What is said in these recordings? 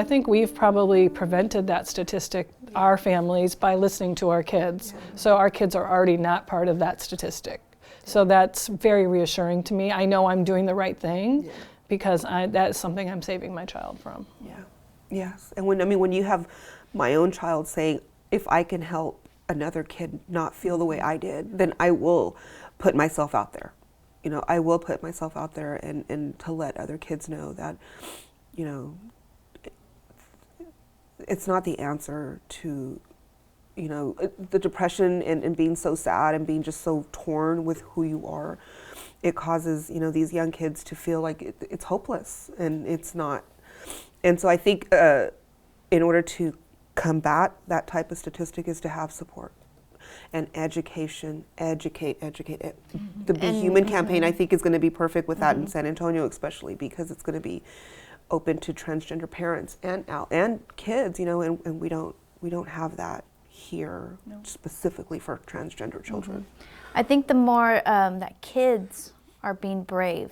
I think we've probably prevented that statistic, our families, by listening to our kids. So our kids are already not part of that statistic. So that's very reassuring to me. I know I'm doing the right thing because that is something I'm saving my child from. Yeah. Yes. And when you have my own child saying, if I can help another kid not feel the way I did, then I will put myself out there. I will put myself out there and to let other kids know that, it's not the answer to, the depression and being so sad and being just so torn with who you are. It causes, these young kids to feel like it's hopeless, and it's not. And so I think in order to combat that type of statistic is to have support and education, educate. The Be Human campaign, I think, is going to be perfect with that in San Antonio, especially because it's going to be open to transgender parents and kids, and we don't have that here specifically for transgender children. I think the more that kids are being brave,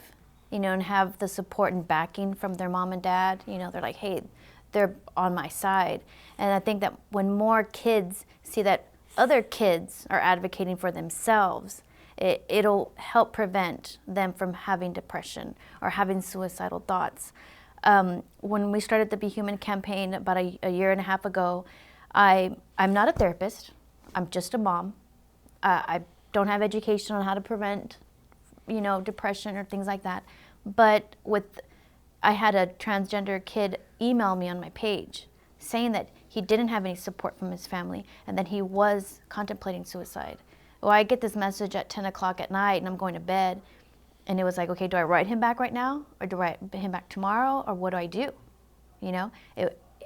and have the support and backing from their mom and dad, they're like, hey, they're on my side. And I think that when more kids see that other kids are advocating for themselves, it'll help prevent them from having depression or having suicidal thoughts. When we started the Be Human campaign about a year and a half ago, I'm not a therapist. I'm just a mom. I don't have education on how to prevent, depression or things like that. But I had a transgender kid email me on my page saying that he didn't have any support from his family and that he was contemplating suicide. Well, I get this message at 10 o'clock at night and I'm going to bed, and it was like, okay, do I write him back right now, or do I write him back tomorrow, or what do I do?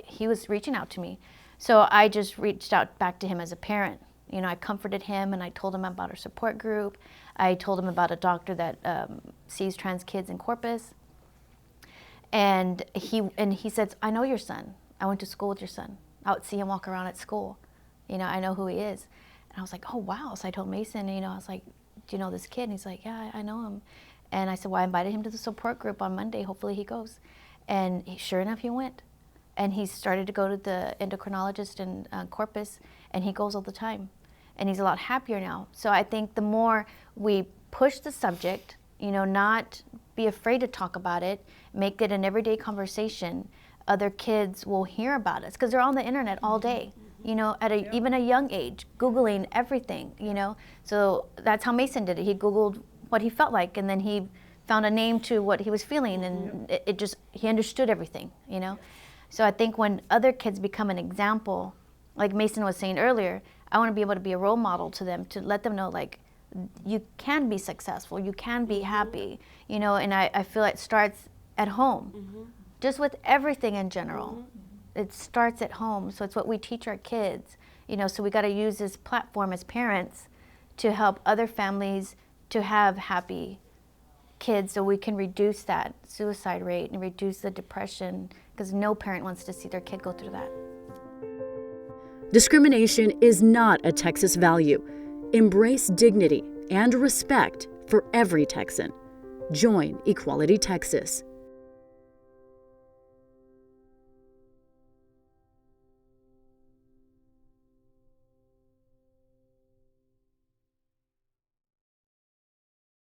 He was reaching out to me. So I just reached out back to him as a parent. I comforted him and I told him about our support group. I told him about a doctor that sees trans kids in Corpus. And he said, I know your son. I went to school with your son. I would see him walk around at school. I know who he is. And I was like, oh, wow. So I told Mason, I was like, do you know this kid? And he's like, yeah, I know him. And I said, well, I invited him to the support group on Monday. Hopefully he goes. And sure enough, he went. And he started to go to the endocrinologist in Corpus, and he goes all the time. And he's a lot happier now. So I think the more we push the subject, not be afraid to talk about it, make it an everyday conversation, other kids will hear about us because they're on the internet all day, at even a young age, Googling everything, So that's how Mason did it. He Googled what he felt like, and then he found a name to what he was feeling, and he understood everything, So I think when other kids become an example, like Mason was saying earlier, I want to be able to be a role model to them, to let them know, like, you can be successful, you can be happy, and I feel it starts at home, just with everything in general. It starts at home, so it's what we teach our kids, so we got to use this platform as parents to help other families to have happy kids so we can reduce that suicide rate and reduce the depression, because no parent wants to see their kid go through that. Discrimination is not a Texas value. Embrace dignity and respect for every Texan. Join Equality Texas.